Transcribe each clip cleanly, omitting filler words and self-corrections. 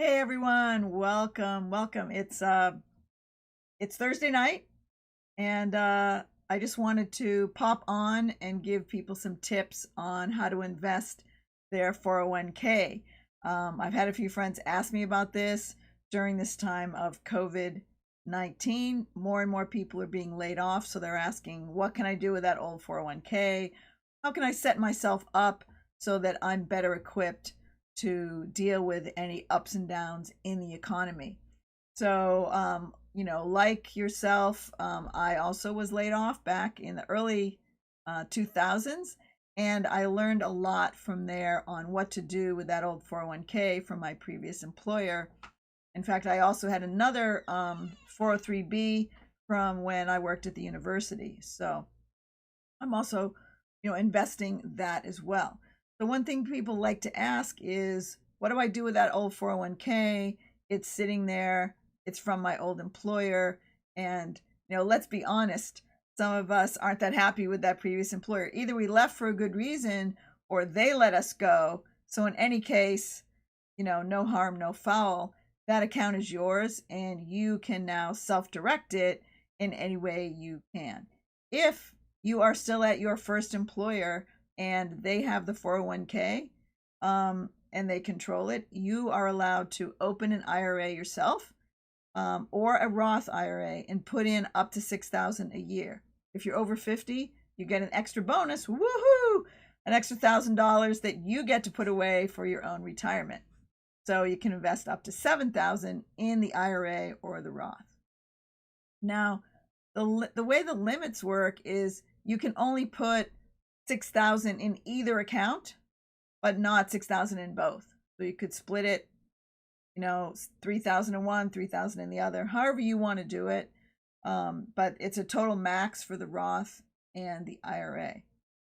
Hey everyone, welcome. It's Thursday night and I just wanted to pop on and give people some tips on how to invest their 401k. I've had a few friends ask me about this during this time of COVID-19. More and more people are being laid off, so they're asking, what can I do with that old 401k? How can I set myself up so that I'm better equipped to deal with any ups and downs in the economy? So, like yourself, I also was laid off back in the early 2000s, and I learned a lot from there on what to do with that old 401k from my previous employer. In fact, I also had another 403b from when I worked at the university. So I'm also, investing that as well. The one thing people like to ask is, what do I do with that old 401k? It's sitting there. It's from my old employer. And, let's be honest, some of us aren't that happy with that previous employer. Either we left for a good reason or they let us go. So in any case, no harm, no foul. That account is yours and you can now self-direct it in any way you can. If you are still at your first employer and they have the 401k and they control it, you are allowed to open an IRA yourself or a Roth IRA and put in up to $6,000 a year. If you're over 50, you get an extra bonus, woohoo, an extra $1,000 that you get to put away for your own retirement. So you can invest up to $7,000 in the IRA or the Roth. Now, the way the limits work is you can only put 6,000 in either account, but not 6,000 in both. So you could split it, 3,000 in one, 3,000 in the other, however you want to do it. But it's a total max for the Roth and the IRA.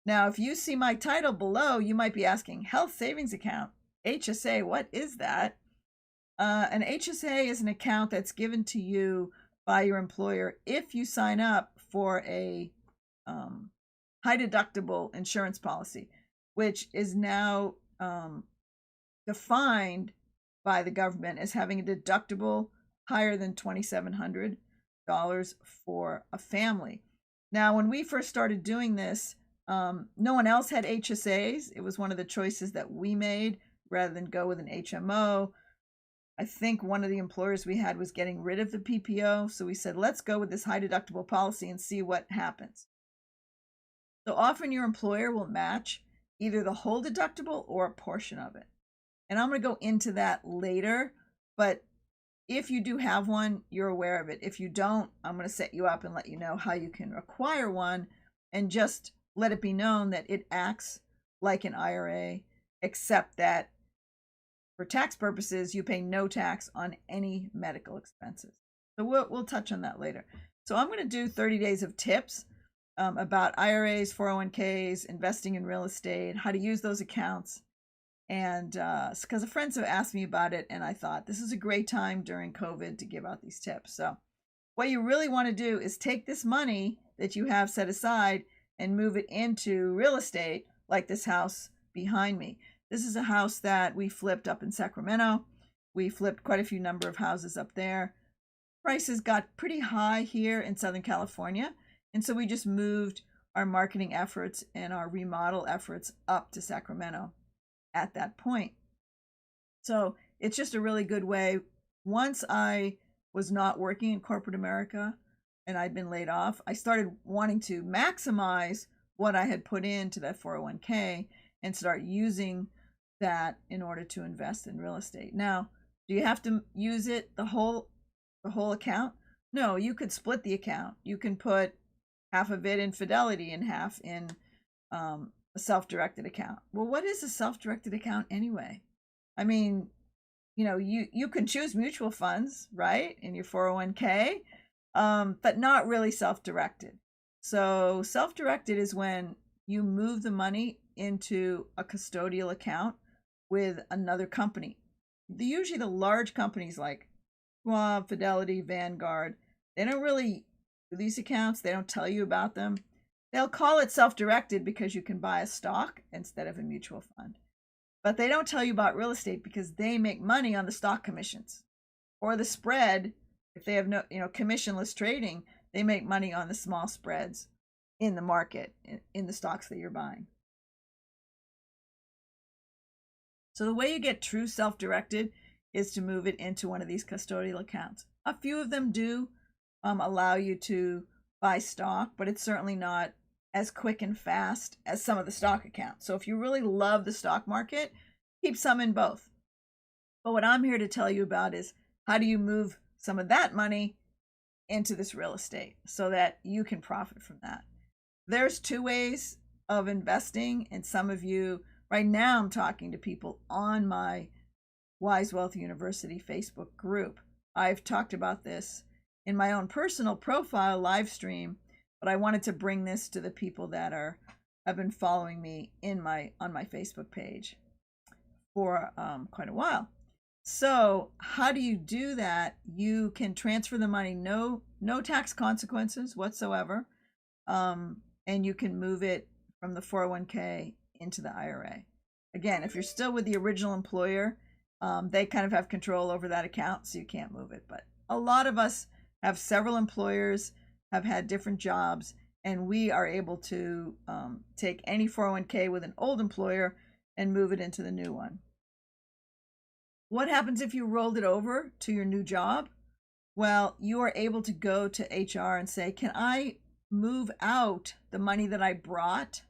Now, if you see my title below, you might be asking, health savings account, HSA, what is that? An HSA is an account that's given to you by your employer if you sign up for a high deductible insurance policy, which is now defined by the government as having a deductible higher than $2,700 for a family. Now, when we first started doing this, no one else had HSAs. It was one of the choices that we made rather than go with an HMO. I think one of the employers we had was getting rid of the PPO. So we said, let's go with this high deductible policy and see what happens. So often your employer will match either the whole deductible or a portion of it. And I'm going to go into that later. But if you do have one, you're aware of it. If you don't, I'm going to set you up and let you know how you can acquire one, and just let it be known that it acts like an IRA, except that for tax purposes, you pay no tax on any medical expenses. So we'll touch on that later. So I'm going to do 30 days of tips about IRAs, 401ks, investing in real estate, how to use those accounts. And because the friends have asked me about it, and I thought this is a great time during COVID to give out these tips. So what you really want to do is take this money that you have set aside and move it into real estate, like this house behind me. This is a house that we flipped up in Sacramento. We flipped quite a few number of houses up there. Prices got pretty high here in Southern California. And so we just moved our marketing efforts and our remodel efforts up to Sacramento at that point. So it's just a really good way. Once I was not working in corporate America and I'd been laid off, I started wanting to maximize what I had put into that 401k and start using that in order to invest in real estate. Now, do you have to use it the whole account? No, you could split the account. You can put half of it in Fidelity and half in a self-directed account. Well, what is a self-directed account anyway? I mean, you can choose mutual funds, right, in your 401k, but not really self-directed. So self-directed is when you move the money into a custodial account with another company. Usually the large companies like Schwab, Fidelity, Vanguard, they don't really do these accounts. They don't tell you about them. They'll call it self-directed because you can buy a stock instead of a mutual fund. But they don't tell you about real estate because they make money on the stock commissions or the spread. If they have no, commissionless trading, they make money on the small spreads in the market, in the stocks that you're buying. So the way you get true self-directed is to move it into one of these custodial accounts. A few of them do allow you to buy stock, but it's certainly not as quick and fast as some of the stock accounts. So if you really love the stock market, keep some in both. But what I'm here to tell you about is how do you move some of that money into this real estate so that you can profit from that. There's two ways of investing, and some of you, right now I'm talking to people on my Wise Wealth University Facebook group. I've talked about this in my own personal profile live stream, but I wanted to bring this to the people that have been following me on my Facebook page for quite a while. So how do you do that? You can transfer the money, no tax consequences whatsoever, and you can move it from the 401k into the IRA. Again, if you're still with the original employer, they kind of have control over that account, so you can't move it. But a lot of us have several employers, have had different jobs, and we are able to take any 401k with an old employer and move it into the new one. What happens if you rolled it over to your new job? Well, you are able to go to HR and say, can I move out the money that I brought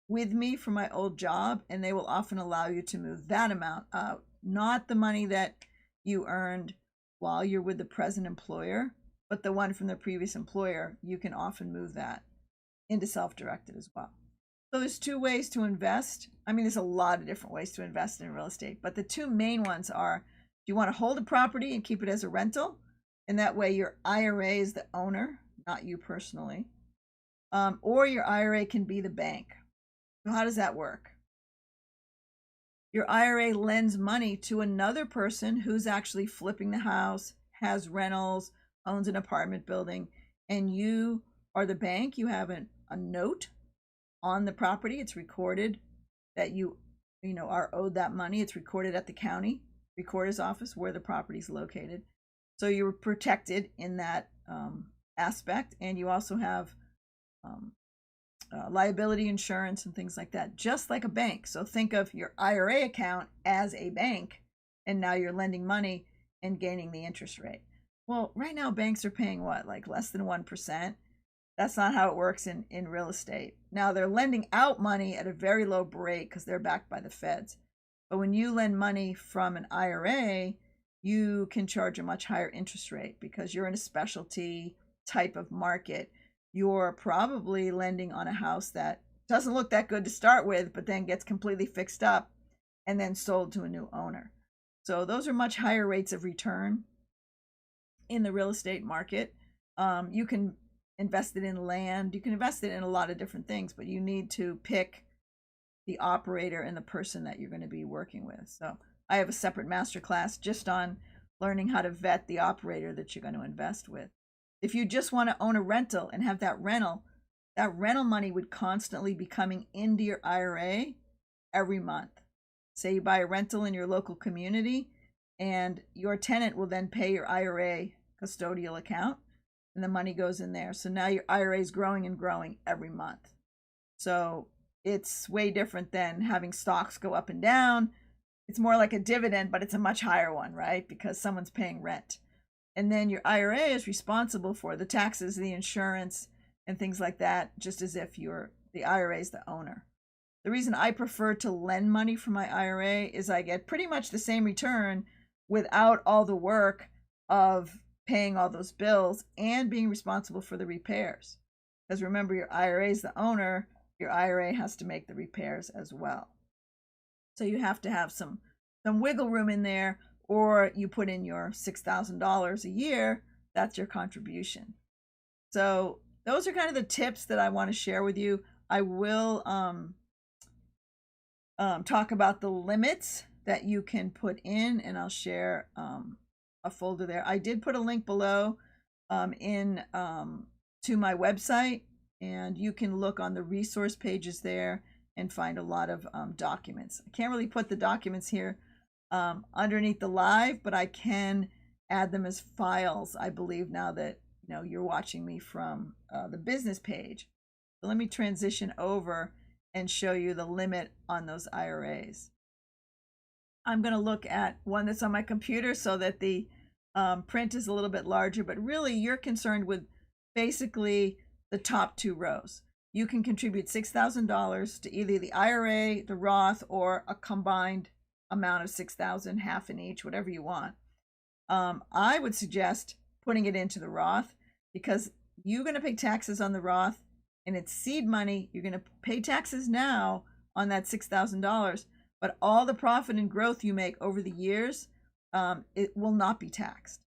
with me from my old job? And they will often allow you to move that amount out, not the money that you earned while you're with the present employer, but the one from the previous employer. You can often move that into self-directed as well. So there's two ways to invest. I mean, there's a lot of different ways to invest in real estate, but the two main ones are, do you want to hold a property and keep it as a rental? And that way your IRA is the owner, not you personally. Or your IRA can be the bank. So how does that work? Your IRA lends money to another person who's actually flipping the house, has rentals, owns an apartment building, and you are the bank. You have a note on the property. It's recorded that you are owed that money. It's recorded at the county recorder's office where the property is located. So you're protected in that aspect, and you also have liability insurance and things like that, just like a bank. So think of your IRA account as a bank, and now you're lending money and gaining the interest rate. Well, right now banks are paying what, like less than 1%. That's not how it works in real estate. Now they're lending out money at a very low rate because they're backed by the feds. But when you lend money from an IRA, you can charge a much higher interest rate because you're in a specialty type of market. You're probably lending on a house that doesn't look that good to start with, but then gets completely fixed up and then sold to a new owner. So those are much higher rates of return in the real estate market. You can invest it in land. You can invest it in a lot of different things, but you need to pick the operator and the person that you're going to be working with. So I have a separate masterclass just on learning how to vet the operator that you're going to invest with. If you just want to own a rental and have that rental money would constantly be coming into your IRA every month. Say you buy a rental in your local community, and your tenant will then pay your IRA custodial account, and the money goes in there. So now your IRA is growing and growing every month. So it's way different than having stocks go up and down. It's more like a dividend, but it's a much higher one, right? Because someone's paying rent. And then your IRA is responsible for the taxes, the insurance, and things like that, just as if the IRA is the owner. The reason I prefer to lend money from my IRA is I get pretty much the same return without all the work of paying all those bills and being responsible for the repairs. Because remember, your IRA is the owner, your IRA has to make the repairs as well. So you have to have some wiggle room in there, or you put in your $6,000 a year, that's your contribution. So those are kind of the tips that I want to share with you. I will talk about the limits that you can put in, and I'll share a folder there. I did put a link below to my website, and you can look on the resource pages there and find a lot of documents. I can't really put the documents here underneath the live, but I can add them as files, I believe, now that you're watching me from the business page. So let me transition over and show you the limit on those IRAs. I'm going to look at one that's on my computer so that the print is a little bit larger, but really you're concerned with basically the top two rows. You can contribute $6,000 to either the IRA, the Roth, or a combined amount of $6,000, half in each, whatever you want. I would suggest putting it into the Roth because you're going to pay taxes on the Roth and it's seed money. You're going to pay taxes now on that $6,000, but all the profit and growth you make over the years, it will not be taxed.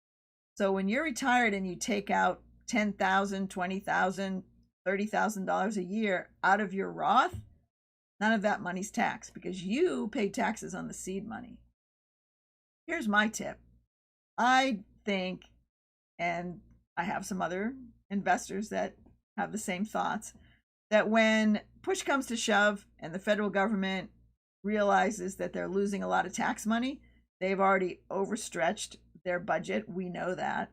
So when you're retired and you take out $10,000, $20,000, $30,000 a year out of your Roth, none of that money's taxed because you pay taxes on the seed money. Here's my tip. I think, and I have some other investors that have the same thoughts, that when push comes to shove and the federal government realizes that they're losing a lot of tax money, they've already overstretched their budget. We know that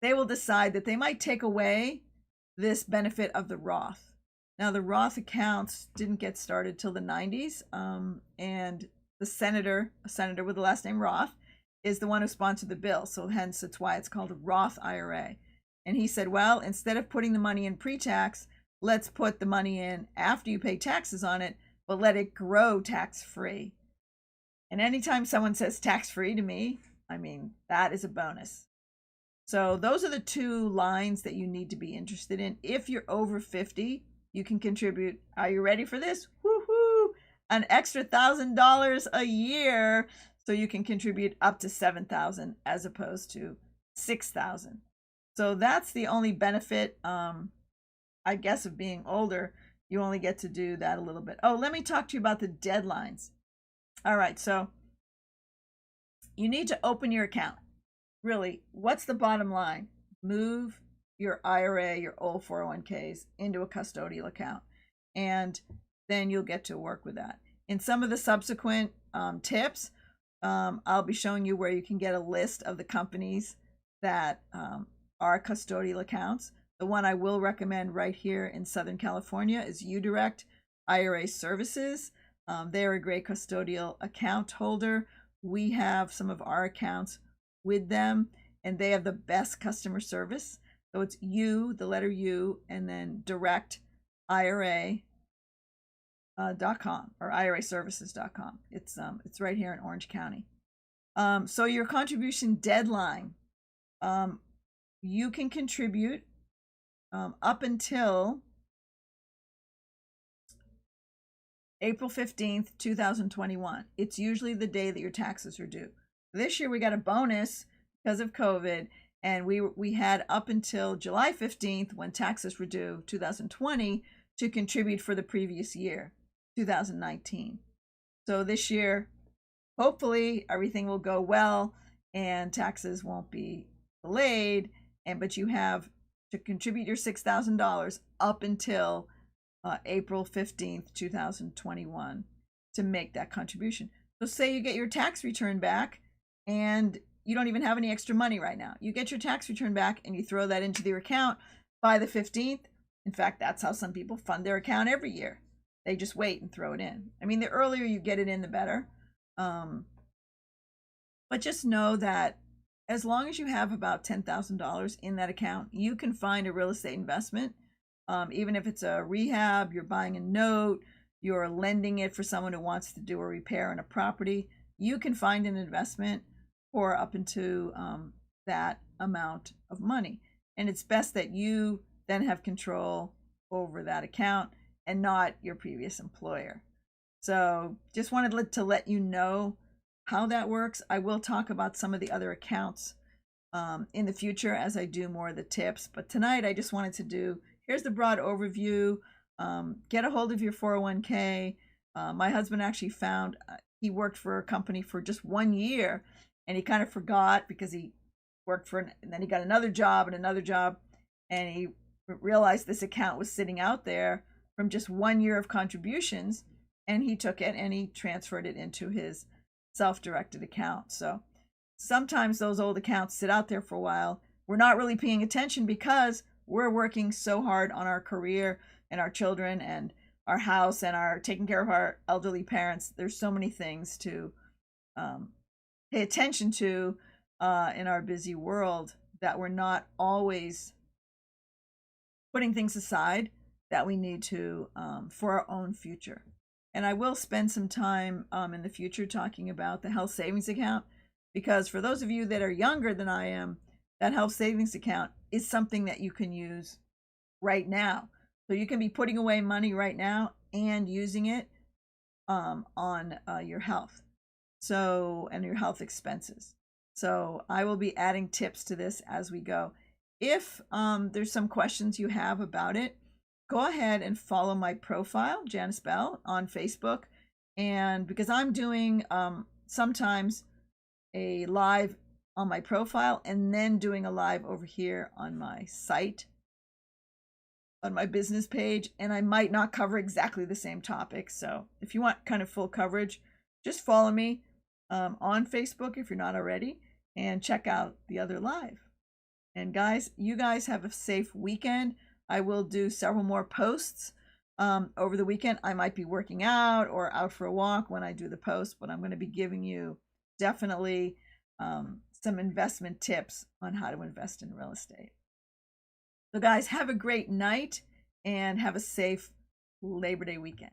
they will decide that they might take away this benefit of the Roth. Now, the Roth accounts didn't get started till the 90s, and a senator with the last name Roth, is the one who sponsored the bill. So hence, it's why it's called a Roth IRA. And he said, well, instead of putting the money in pre-tax, let's put the money in after you pay taxes on it, but let it grow tax-free. And anytime someone says tax-free to me, I mean, that is a bonus. So those are the two lines that you need to be interested in. If you're over 50, you can contribute. Are you ready for this? Woohoo! An extra $1,000 a year. So you can contribute up to $7,000 as opposed to $6,000. So that's the only benefit, I guess, of being older. You only get to do that a little bit. Oh, let me talk to you about the deadlines. All right, so you need to open your account. Really, what's the bottom line? Move your IRA, your old 401ks into a custodial account, and then you'll get to work with that. In some of the subsequent tips, I'll be showing you where you can get a list of the companies that are custodial accounts. The one I will recommend right here in Southern California is UDirect IRA Services. They're a great custodial account holder. We have some of our accounts with them, and they have the best customer service. So it's U, the letter U, and then direct IRA.com or IRAservices.com. It's right here in Orange County. So your contribution deadline, you can contribute up until April 15th, 2021. It's usually the day that your taxes are due. This year we got a bonus because of COVID, and we had up until July 15th when taxes were due 2020 to contribute for the previous year, 2019. So this year, hopefully everything will go well and taxes won't be delayed, but you have to contribute your $6,000 up until April 15th, 2021 to make that contribution. So say you get your tax return back and you don't even have any extra money right now. You get your tax return back and you throw that into their account by the 15th. In fact, that's how some people fund their account every year. They just wait and throw it in. I mean, the earlier you get it in, the better. But just know that as long as you have about $10,000 in that account, you can find a real estate investment. Even if it's a rehab, you're buying a note, you're lending it for someone who wants to do a repair on a property, you can find an investment for up into that amount of money. And it's best that you then have control over that account and not your previous employer. So just wanted to let you know how that works. I will talk about some of the other accounts in the future as I do more of the tips. But tonight I just wanted to do, here's the broad overview. Get a hold of your 401k. My husband actually found, he worked for a company for just 1 year and he kind of forgot because he worked for, and then he got another job and he realized this account was sitting out there from just 1 year of contributions, and he took it and he transferred it into his self-directed account. So sometimes those old accounts sit out there for a while. We're not really paying attention because we're working so hard on our career and our children and our house and our taking care of our elderly parents. There's so many things to pay attention to in our busy world that we're not always putting things aside that we need to for our own future. And I will spend some time in the future talking about the health savings account, because for those of you that are younger than I am, that health savings account is something that you can use right now. So you can be putting away money right now and using it on your health, and your health expenses. So I will be adding tips to this as we go. If there's some questions you have about it, go ahead and follow my profile, Janice Bell, on Facebook. And because I'm doing sometimes a live on my profile and then doing a live over here on my site, on my business page, and I might not cover exactly the same topic. So if you want kind of full coverage, just follow me on Facebook if you're not already, and check out the other live. And guys, you guys have a safe weekend. I will do several more posts over the weekend. I might be working out or out for a walk when I do the post, but I'm going to be giving you definitely some investment tips on how to invest in real estate. So guys, have a great night and have a safe Labor Day weekend.